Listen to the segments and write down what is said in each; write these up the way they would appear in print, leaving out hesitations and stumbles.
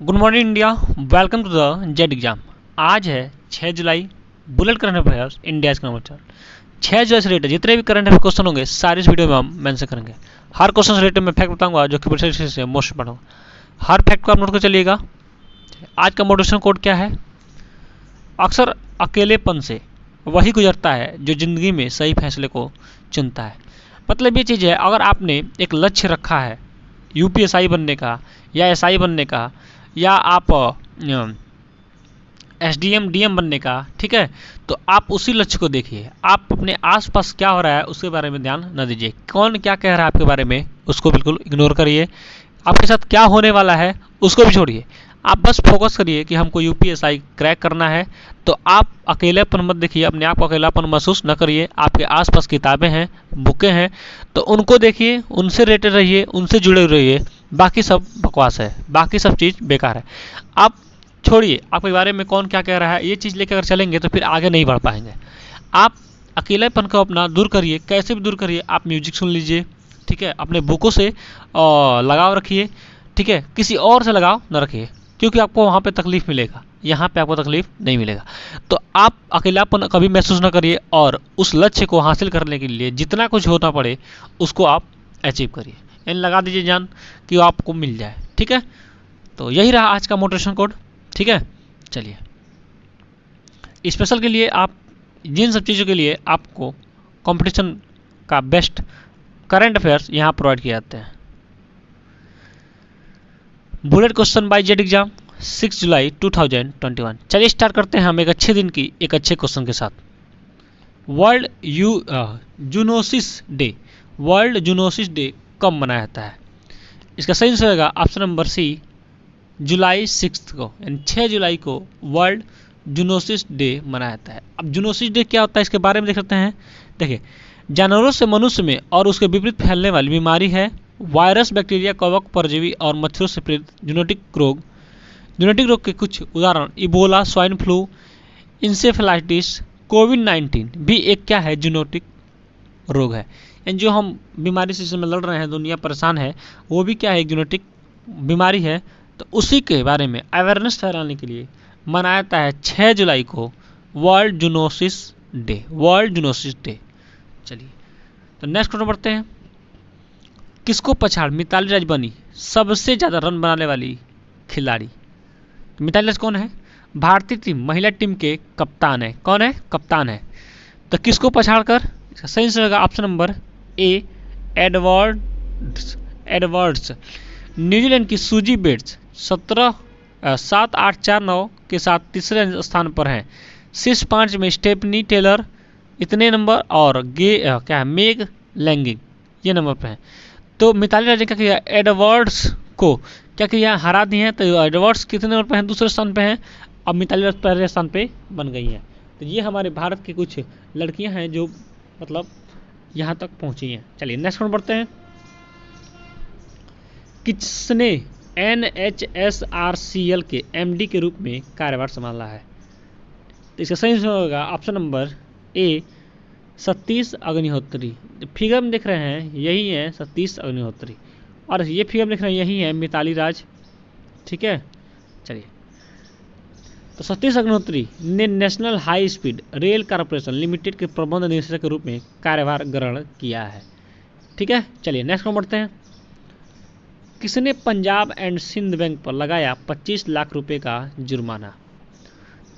Good morning India, welcome to the Z exam. आज है 6 जुलाई। बुलेट करंट अफेयर्स इंडिया का नंबर 6 जुलाई से रिलेटेड जितने भी करंट अफेयर क्वेश्चन होंगे सारे इस वीडियो में हम मेंशन करेंगे। हर क्वेश्चन से रिलेटेड मैं फैक्ट बताऊंगा जो कि प्रीवियस से मोस्ट इंपॉर्टेंट होगा। हर फैक्ट को आप नोट कर चलिएगा। आज का मोटिवेशन कोड क्या है? अक्सर अकेलेपन से वही गुजरता है जो जिंदगी में सही फैसले को चुनता है। मतलब ये चीज़ है, अगर आपने एक लक्ष्य रखा है यूपीएसआई बनने का या एसआई बनने का या आप एसडीएम डीएम बनने का, ठीक है, तो आप उसी लक्ष्य को देखिए। आप अपने आसपास क्या हो रहा है उसके बारे में ध्यान न दीजिए। कौन क्या कह रहा है आपके बारे में उसको बिल्कुल इग्नोर करिए। आपके साथ क्या होने वाला है उसको भी छोड़िए। आप बस फोकस करिए कि हमको यूपीएसआई क्रैक करना है। तो आप अकेलापन मत देखिए, अपने आप को अकेलापन महसूस न करिए। आपके आसपास किताबें हैं, बुकें हैं, तो उनको देखिए, उनसे रिलेटेड रहिए, उनसे जुड़े रहिए। बाकी सब बकवास है, बाकी सब चीज़ बेकार है। आप छोड़िए आपके बारे में कौन क्या कह रहा है, ये चीज़ लेकर अगर चलेंगे तो फिर आगे नहीं बढ़ पाएंगे। आप अकेलापन को अपना दूर करिए, कैसे भी दूर करिए। आप म्यूजिक सुन लीजिए, ठीक है, अपने बुकों से लगाव रखिए, ठीक है, किसी और से लगाव न रखिए, क्योंकि आपको वहाँ पे तकलीफ मिलेगा, यहाँ पे आपको तकलीफ नहीं मिलेगा। तो आप अकेलापन कभी महसूस न करिए और उस लक्ष्य को हासिल करने के लिए जितना कुछ होना पड़े उसको आप अचीव करिए। यानी लगा दीजिए जान कि वो आपको मिल जाए, ठीक है। तो यही रहा आज का मोटिवेशन कोड, ठीक है। चलिए, स्पेशल के लिए आप जिन सब चीज़ों के लिए आपको कंपटीशन का बेस्ट करंट अफेयर्स यहाँ प्रोवाइड किए जाते हैं। Bullet question by Z exam 6 जुलाई 2021। चलिए स्टार्ट करते हैं हम एक अच्छे दिन की एक अच्छे क्वेश्चन के साथ। World zoonosis day, world zoonosis day कब मनाया जाता है? इसका सही आंसर होगा ऑप्शन नंबर सी, जुलाई 6 को, यानी 6 जुलाई को वर्ल्ड जूनोसिस डे मनाया जाता है। अब जूनोसिस डे क्या होता है इसके बारे में देख सकते हैं। देखिए, जानवरों से मनुष्य में और उसके विपरीत फैलने वाली बीमारी है। वायरस, बैक्टीरिया, कवक, परजीवी और मच्छरों से प्रेरित जूनोटिक रोग। जूनोटिक रोग के कुछ उदाहरण इबोला, स्वाइन फ्लू, इंसेफेलाइटिस, कोविड-19 भी एक क्या है, जूनोटिक रोग है। यानी जो हम बीमारी से लड़ रहे हैं, दुनिया परेशान है, वो भी क्या है, एक जूनोटिक बीमारी है। तो उसी के बारे में अवेयरनेस फैलाने के लिए मनाया जाता है 6 जुलाई को world zoonosis day, world zoonosis day. चलिए, तो नेक्स्ट क्वेश्चन बढ़ते हैं। किसको पछाड़ मिताली राज बनी सबसे ज़्यादा रन बनाने वाली खिलाड़ी? मिताली राज कौन है? भारतीय टीम महिला टीम के कप्तान है। कौन है? कप्तान है। तो किसको पछाड़ कर? इसका सही आंसर होगा option number A, Edwards. New Zealand की सूजी बेट्स 7-8-4-9 के साथ तीसरे स्थान पर हैं। शीर्ष 5 में स्टेफनी टेलर इतने नंबर और क्या है, मेग लैंगिंग ये नंबर पे हैं। तो मिताली राज ने क्या किया, एडवर्ड्स को क्या किया, हरा दिए हैं। तो एडवर्ड्स कितने नंबर पे हैं? दूसरे स्थान पे हैं। अब मिताली राज पहले स्थान पे बन गई हैं। तो ये हमारे भारत की कुछ लड़कियां हैं जो मतलब यहाँ तक पहुँची हैं। चलिए नेक्स्ट क्वेश्चन बढ़ते हैं। किसने NHSRCL के MD के रूप में कार्यभार संभाला है? तो इसका सही होगा ऑप्शन नंबर ए, सतीश अग्निहोत्री। फिगर में देख रहे हैं यही है सतीश अग्निहोत्री, और ये फिगर में देख रहे हैं यही है मिताली राज, ठीक है। चलिए, तो सतीश अग्निहोत्री ने national high speed rail corporation limited के प्रबंध निदेशक के रूप में कार्यभार ग्रहण किया है, ठीक है। चलिए नेक्स्ट में बढ़ते हैं। किसने पंजाब एंड सिंध बैंक पर लगाया 25 लाख रुपए का जुर्माना?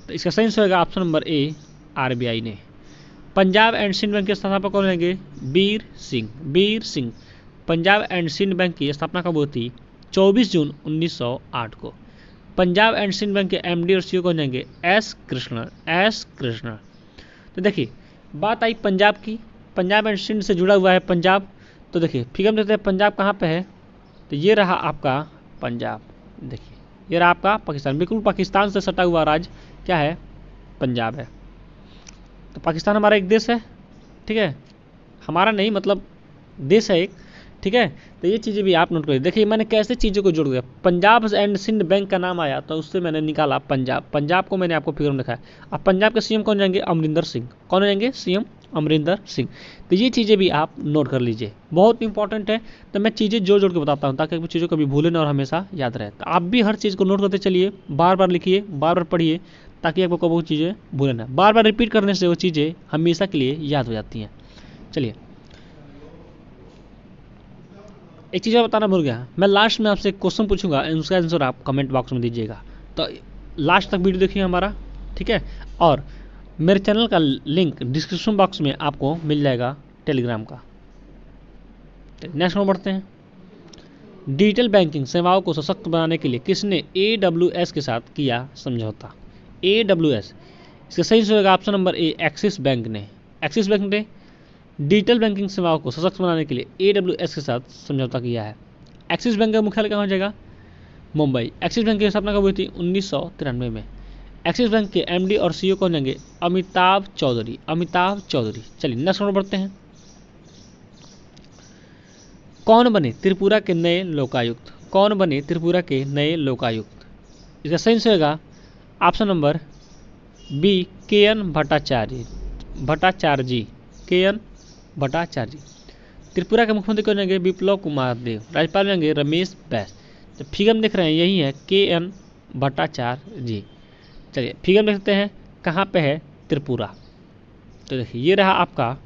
तो इसका सही आंसर होगा ऑप्शन नंबर ए, RBI ने। पंजाब एंड सिंध बैंक के स्थापक कौन रहेंगे? बीर सिंह। बीर सिंह। पंजाब एंड सिंध बैंक की स्थापना कब हुई थी? 24 जून 1908 को। पंजाब एंड सिंध बैंक के MD और CEO कौन रहेंगे? S कृष्णन। तो देखिए, बात आई पंजाब की, पंजाब एंड सिंध से जुड़ा हुआ है पंजाब। तो देखिए फिगर में देखते हैं पंजाब कहाँ पे है। तो ये रहा आपका पंजाब, देखिए ये रहा आपका पाकिस्तान, बिल्कुल पाकिस्तान से सटा हुआ राज्य क्या है, पंजाब है। तो पाकिस्तान हमारा एक देश है, ठीक है, हमारा नहीं मतलब देश है एक, ठीक है। तो ये चीज़ें भी आप नोट करिए। देखिए मैंने कैसे चीज़ों को जोड़ दिया। पंजाब एंड सिंध बैंक का नाम आया तो उससे मैंने निकाला पंजाब, पंजाब को मैंने आपको फिगर में दिखाया। अब पंजाब के CM कौन जाएंगे? अमरिंदर सिंह। कौन जाएंगे? CM अमरिंदर सिंह। तो ये चीज़ें भी आप नोट कर लीजिए, बहुत इंपॉर्टेंट है। तो मैं चीज़ें जोड़ जोड़ के बताता हूँ ताकि चीज़ों को कभी भूलें ना और हमेशा याद रहे। तो आप भी हर चीज़ को नोट करते चलिए, बार बार लिखिए, बार बार पढ़िए, ताकि आपको कभी वो चीज़ें भूलें ना। बार बार रिपीट करने से वो चीज़ें हमेशा के लिए याद हो जाती हैं। चलिए, एक चीज़ और बताना भूल गया, मैं लास्ट में आपसे एक क्वेश्चन पूछूंगा, उसका आंसर आप कमेंट बॉक्स में दीजिएगा। तो लास्ट तक वीडियो देखिए हमारा, ठीक है। और मेरे चैनल का लिंक डिस्क्रिप्शन बॉक्स में आपको मिल जाएगा टेलीग्राम का। नेक्स्ट में बढ़ते हैं। डिजिटल बैंकिंग सेवाओं को सशक्त बनाने के लिए किसने AWS के साथ किया समझौता? AWS, इसका सही होगा ऑप्शन नंबर ए, एक्सिस बैंक ने। एक्सिस बैंक ने डिजिटल बैंकिंग सेवाओं को सशक्त बनाने के लिए AWS के साथ समझौता किया है। एक्सिस बैंक का मुख्यालय कहाँ हो जाएगा? मुंबई। एक्सिस बैंक की स्थापना कब हुई थी? 1993 में। एक्सिस बैंक के MD और CEO कौन होंगे? अमिताभ चौधरी। अमिताभ चौधरी। चलिए नेक्स्ट नंबर बढ़ते हैं। कौन बने त्रिपुरा के नए लोकायुक्त? कौन बने त्रिपुरा के नए लोकायुक्त? इसका सही होगा option number B, KN Bhattacharya. Bhattacharya, KN Bhattacharya. Tripura के मुख्यमंत्री कौन होंगे? विप्लव कुमार देव। राज्यपाल होंगे रमेश बैस। तो फिगर देख रहे हैं यही है, KN भट्टाचार्य जी। चलिए फिगर देखते हैं कहाँ पे है त्रिपुरा। तो देखिए ये रहा आपका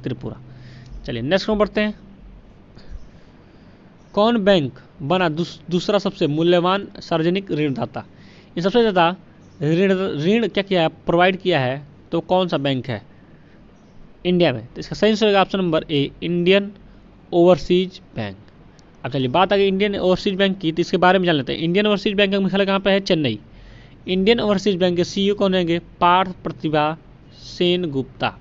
त्रिपुरा। चलिए नेक्स्ट में बढ़ते हैं। कौन बैंक बना दूसरा सबसे मूल्यवान सार्वजनिक ऋणदाता? ये सबसे ज़्यादा ऋण क्या किया है, प्रोवाइड किया है, तो कौन सा बैंक है इंडिया में? तो इसका सही होगा ऑप्शन नंबर ए, इंडियन ओवरसीज बैंक। अब चलिए बात आ गई इंडियन ओवरसीज बैंक की, तो इसके बारे में जान लेते हैं। इंडियन ओवरसीज बैंक का मुख्यालय कहाँ पे है? चेन्नई। इंडियन ओवरसीज बैंक के CEO कौन होंगे? Partha Pratibha Sen Gupta.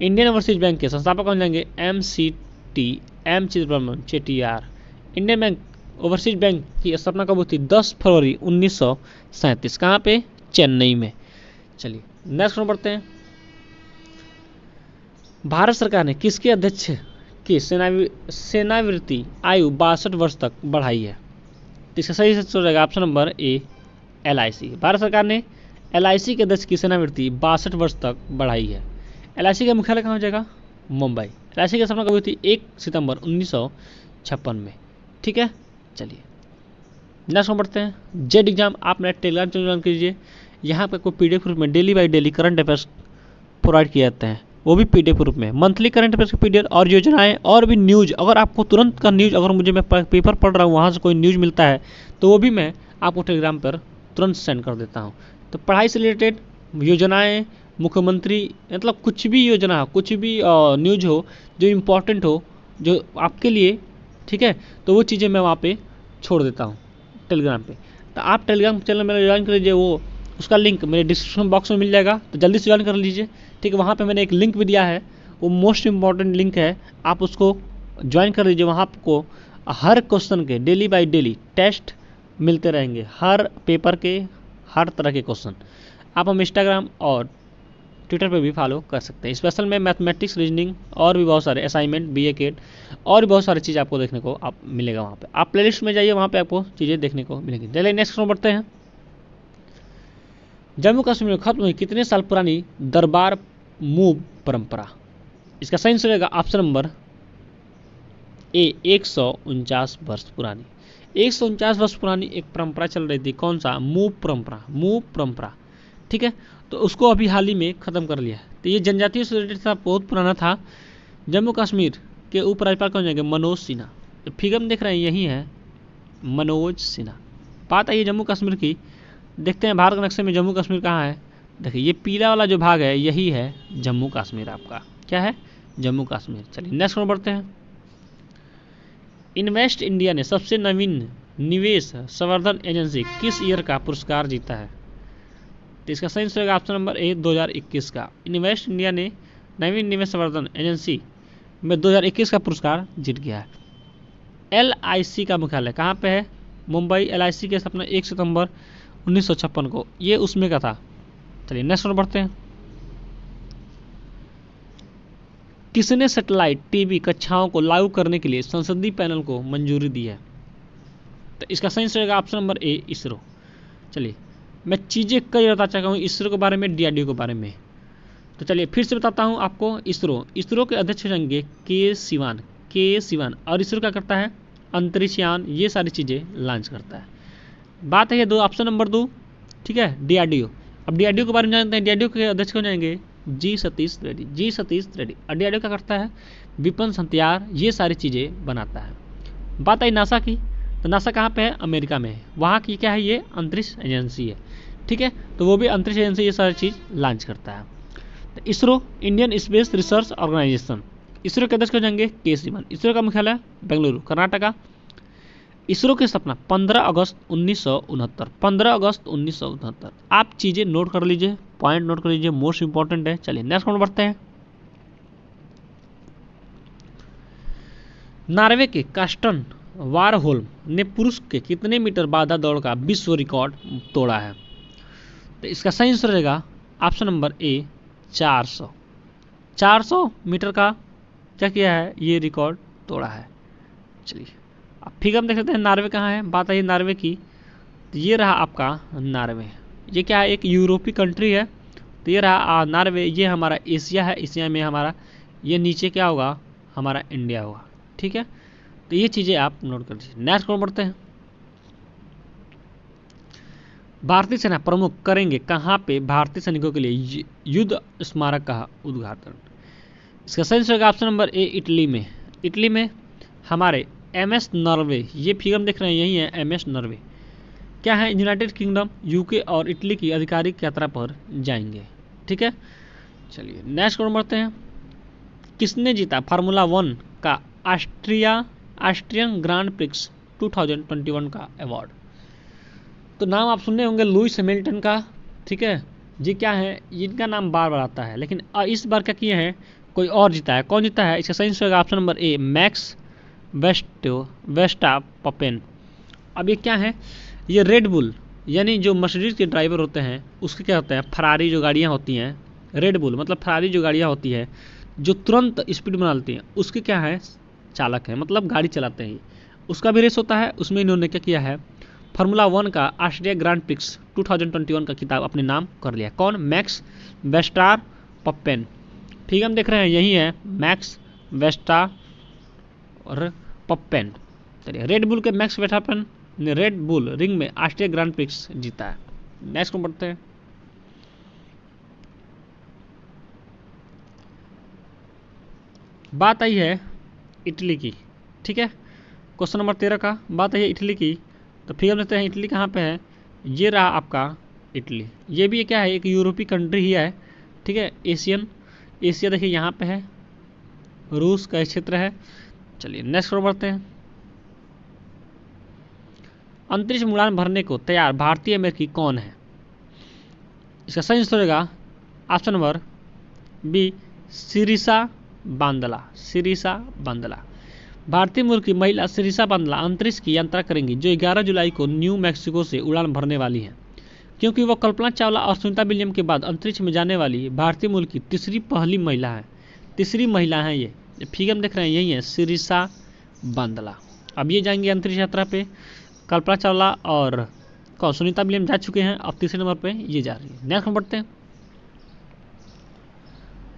Indian Overseas Bank के संस्थापक कौन होंगे? MCT, M Chidambaram Chettiar. Indian Bank Overseas Bank की स्थापना कब हुई थी? 10 फरवरी 1937। कहाँ पे? चेन्नई में। चलिए नेक्स्ट बढ़ते हैं। भारत सरकार ने किसके अध्यक्ष की सेनावृत्ति आयु 62 वर्ष तक बढ़ाई है? इसका सही से रहेगा ऑप्शन नंबर ए, LIC। भारत सरकार ने LIC के अध्यक्ष की सेनावृत्ति 62 वर्ष तक बढ़ाई है। LIC का मुख्यालय कहाँ हो जाएगा? मुंबई। LIC की स्थापना कब हुई थी? 1 सितंबर 1956 में। ठीक है, चलिए नेक्स्ट बढ़ते हैं। जेड एग्जाम आप मेरा टेलीग्राम चैनल ज्वाइन कीजिए। यहाँ पे कोई PDF रूप में daily by daily current affairs provide किए जाते हैं, वो भी PDF रूप में। मंथली करंट अफेयर्स की PDF और योजनाएं और भी न्यूज, अगर आपको तुरंत का न्यूज, अगर मुझे मैं पेपर पढ़ रहा हूँ वहाँ से कोई न्यूज मिलता है तो वो भी मैं आपको टेलीग्राम पर तुरंत सेंड कर देता हूँ। तो पढ़ाई से रिलेटेड योजनाएँ, मुख्यमंत्री, मतलब कुछ भी योजना, कुछ भी न्यूज हो जो इम्पोर्टेंट हो, जो आपके लिए, ठीक है, तो वो चीज़ें मैं वहाँ पे छोड़ देता हूँ टेलीग्राम पे। तो आप टेलीग्राम चैनल मेरा ज्वाइन कर लीजिए, वो उसका लिंक मेरे डिस्क्रिप्शन बॉक्स में मिल जाएगा, तो जल्दी से ज्वाइन कर लीजिए। ठीक है, वहाँ पे मैंने एक लिंक भी दिया है, वो मोस्ट इम्पॉर्टेंट लिंक है, आप उसको ज्वाइन कर लीजिए। वहाँ आपको हर क्वेश्चन के डेली बाई डेली टेस्ट मिलते रहेंगे, हर पेपर के हर तरह के क्वेश्चन। आप हम इंस्टाग्राम और ट्विटर पे भी फॉलो कर सकते हैं। स्पेशल में मैथमेटिक्स, रीजनिंग और भी बहुत सारे असाइनमेंट, BA केट और भी बहुत सारी चीज़ आपको देखने को आप मिलेगा वहाँ पे। आप प्लेलिस्ट में जाइए, वहाँ पे आपको चीज़ें देखने को मिलेंगी। चलिए नेक्स्ट क्वेश्चन बढ़ते हैं। जम्मू कश्मीर में खत्म हुई कितने साल पुरानी दरबार मूव परंपरा? इसका सही आंसर रहेगा ऑप्शन नंबर ए, 149 वर्ष पुरानी। 149 वर्ष पुरानी एक परंपरा चल रही थी, कौन सा? मूव परंपरा। मूव परंपरा, ठीक है, तो उसको अभी हाल ही में ख़त्म कर लिया है। तो ये जनजातियों से रिलेटेड था, बहुत पुराना था। जम्मू कश्मीर के उप राज्यपाल कौन जाएंगे? मनोज सिन्हा। तो फिगर में देख रहे हैं यही है, मनोज सिन्हा। बात आई जम्मू कश्मीर की, देखते हैं भारत के नक्शे में जम्मू कश्मीर कहाँ है। देखिए ये पीला वाला जो भाग है यही है जम्मू कश्मीर, आपका क्या है? जम्मू कश्मीर। चलिए नेक्स्ट में बढ़ते हैं। इन्वेस्ट इंडिया ने सबसे नवीन निवेश संवर्धन एजेंसी किस ईयर का पुरस्कार जीता है? तो इसका सही आंसर होगा ऑप्शन नंबर ए, 2021 का। इन्वेस्ट इंडिया ने नवीन निवेश संवर्धन एजेंसी में 2021 का पुरस्कार जीत गया है। LIC का मुख्यालय कहाँ पे है? मुंबई। LIC की स्थापना 1 सितंबर 1956 को, ये उसमें का था। चलिए नेक्स्ट पर बढ़ते हैं। किसने सैटेलाइट TV कक्षाओं को लागू करने के लिए संसदीय पैनल को मंजूरी दी है? तो इसका सही आंसर होगा ऑप्शन नंबर ए, इसरो। चलिए मैं चीज़ें कई बता चुका हूँ इसरो के बारे में, DRDO के बारे में। तो चलिए फिर से बताता हूँ आपको। इसरो के अध्यक्ष हो जाएंगे के सिवान। और इसरो क्या करता है, अंतरिक्षयान ये सारी चीज़ें लॉन्च करता है। बात है 2, ऑप्शन नंबर 2, ठीक है, DRDO। अब DRDO के बारे में जानते हैं। DRDO के अध्यक्ष हो जाएंगे जी सतीश रेड्डी। और DRDO क्या करता है, विपन हथियार ये सारी चीज़ें बनाता है। बात आई नासा की, तो नासा कहाँ पे है, अमेरिका में है। वहाँ की क्या है, ये अंतरिक्ष एजेंसी है, ठीक है। तो वो भी अंतरिक्ष एजेंसी ये सारी चीज़ लॉन्च करता है। तो ISRO, Indian Space Research Organisation, ISRO के अध्यक्ष हो जाएंगे के सिवन। इसरो का मुख्यालय बेंगलुरु, कर्नाटका। इसरो की स्थापना 15 अगस्त 1969। आप चीज़ें नोट कर लीजिए, पॉइंट नोट कर लीजिए, मोस्ट इंपॉर्टेंट है। चलिए नेक्स्ट पॉइंट बढ़ते हैं। नॉर्वे के कार्स्टन वारहोल्म ने पुरुष के कितने मीटर बाधा दौड़ का विश्व रिकॉर्ड तोड़ा है? तो इसका सही आंसर रहेगा ऑप्शन नंबर ए 400 मीटर का क्या किया है, ये रिकॉर्ड तोड़ा है। चलिए अब फिगर हम देख लेते हैं नॉर्वे कहाँ है। बात आई नॉर्वे की, तो ये रहा आपका नॉर्वे। ये क्या है, एक यूरोपीय कंट्री है। तो ये रहा नॉर्वे, ये हमारा एशिया है। एशिया में हमारा ये नीचे क्या होगा, हमारा इंडिया होगा, ठीक है। तो ये चीज़ें आप नोट कर लीजिए। नेक्स्ट कौन बढ़ते हैं। भारतीय सेना प्रमुख करेंगे कहाँ पे भारतीय सैनिकों के लिए युद्ध स्मारक का उद्घाटन? इसका सही आंसर ऑप्शन नंबर ए इटली में। इटली में हमारे MS नॉर्वे, ये फिगर देख रहे हैं यही है MS नॉर्वे, क्या है, यूनाइटेड किंगडम, UK और इटली की आधिकारिक यात्रा पर जाएंगे, ठीक है। चलिए नेक्स्ट कौन बढ़ते हैं। किसने जीता फार्मूला 1 का ऑस्ट्रियन ग्रांड प्रिक्स 2021 का अवार्ड? तो नाम आप सुनने होंगे लुइस हैमिल्टन का, ठीक है। जी क्या है, इनका नाम बार बार आता है, लेकिन इस बार क्या किए हैं, कोई और जीता है। कौन जीता है, इसका सही answer option number A Max Verstappen. अब ये क्या है, ये रेड बुल यानी जो मर्सिडीज के ड्राइवर होते हैं उसके क्या होता है, फरारी जो गाड़ियाँ होती हैं, रेड बुल मतलब फरारी जो गाड़ियाँ होती है जो तुरंत स्पीड बनाती हैं, उसके क्या है, चालक है, मतलब गाड़ी चलाते हैं। उसका भी रेस होता है, उसमें इन्होंने क्या किया है, फार्मूला 1 का ऑस्ट्रिया ग्रांड प्रिक्स 2021 का खिताब अपने नाम कर लिया। कौन, मैक्स वेस्टापेन। ठीक है, हम देख रहे हैं यही है मैक्स वेस्टापेन। चलिए रेड बुल के मैक्स वेस्टापेन ने रेड बुल रिंग में ऑस्ट्रिया ग्रांड प्रिक्स जीता है। नेक्स्ट को बढ़ते हैं। बात आई है इटली की, ठीक है, क्वेश्चन नंबर 13 का। बात आई है इटली की, तो फिर हम देखते हैं इटली कहाँ पे है। ये रहा आपका इटली। ये भी क्या है, एक यूरोपीय कंट्री ही है, ठीक है, एशिया देखिए यहाँ पे है, रूस का क्षेत्र है। चलिए नेक्स्ट और बढ़ते हैं। अंतरिक्ष में उड़ान भरने को तैयार भारतीय अमेरिकी कौन है? इसका सही आंसर होगा ऑप्शन नंबर बी सिरिसा बांदला। भारतीय मूल की महिला सिरिसा बांदला अंतरिक्ष की यात्रा करेंगी, जो 11 जुलाई को न्यू मैक्सिको से उड़ान भरने वाली हैं, क्योंकि वो कल्पना चावला और सुनीता विलियम के बाद अंतरिक्ष में जाने वाली भारतीय मूल की तीसरी महिला है। ये फिगर में देख रहे हैं यही है सिरिसा बांदला। अब ये जाएंगे अंतरिक्ष यात्रा पे। कल्पना चावला और सुनीता विलियम जा चुके हैं, अब तीसरे नंबर पे ये जा रही है। नेक्स्ट नंबर बढ़ते हैं।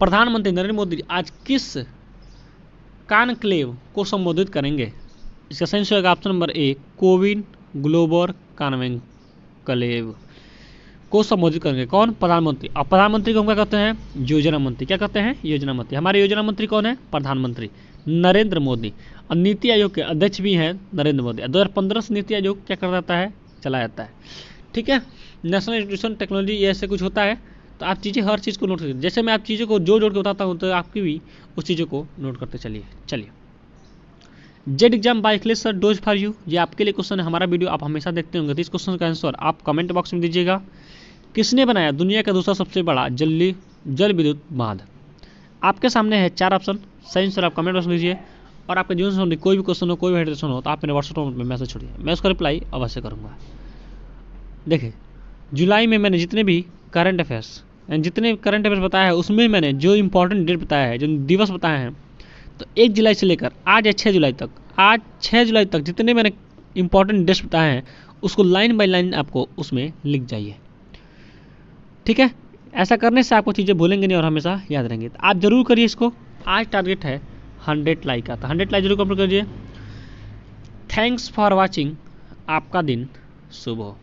प्रधानमंत्री नरेंद्र मोदी आज किस कॉन्क्लेव को संबोधित करेंगे? इसका सही आंसर होगा ऑप्शन नंबर ए कोविन ग्लोबल कॉन्क्लेव को संबोधित करेंगे। कौन? प्रधानमंत्री। और प्रधानमंत्री को हम क्या कहते हैं? योजना मंत्री। क्या कहते हैं? योजना मंत्री। हमारे योजना मंत्री कौन है? प्रधानमंत्री नरेंद्र मोदी। और नीति आयोग के अध्यक्ष भी हैं नरेंद्र मोदी। 2015 से नीति आयोग क्या कर जाता है? चला जाता है, ठीक है। नेशनल इंस्टीट्यूशन टेक्नोलॉजी ये ऐसे कुछ होता है, तो आप चीज़ें हर चीज़ को नोट करिए। जैसे मैं आप चीज़ों को जोड़ के बताता हूँ, तो आपकी भी उस चीज़ों को नोट करते चलिए। Z exam by click sir dose for you, ये आपके लिए क्वेश्चन है। हमारा वीडियो आप हमेशा देखते होंगे, तो इस क्वेश्चन का आंसर आप कमेंट बॉक्स में दीजिएगा। किसने बनाया दुनिया का दूसरा सबसे बड़ा जल विद्युत बांध? आपके सामने है 4 ऑप्शन, सही आंसर आप कमेंट बॉक्स में दीजिए। और आपके जीवन से संबंधित कोई भी क्वेश्चन हो, कोई भी हेडिटेशन हो, तो आप मेरे व्हाट्सएप में मैसेज छोड़िए, मैं उसका रिप्लाई अवश्य करूँगा। देखिए जुलाई में मैंने जितने भी करंट अफेयर्स बताया है, उसमें मैंने जो इंपॉर्टेंट डेट बताया है, जो दिवस बताए हैं, तो 1 जुलाई से लेकर आज 6 जुलाई तक जितने मैंने इंपॉर्टेंट डेट्स बताए हैं, उसको लाइन बाय लाइन आपको उसमें लिख जाइए, ठीक है, ऐसा करने से आपको चीज़ें भूलेंगे नहीं और हमेशा याद रहेंगे। तो आप जरूर करिए इसको। आज टारगेट है 100 लाइक का, तो 100 लाइक जरूर कंप्लीट करिए। Thanks for watching. आपका दिन शुभ हो।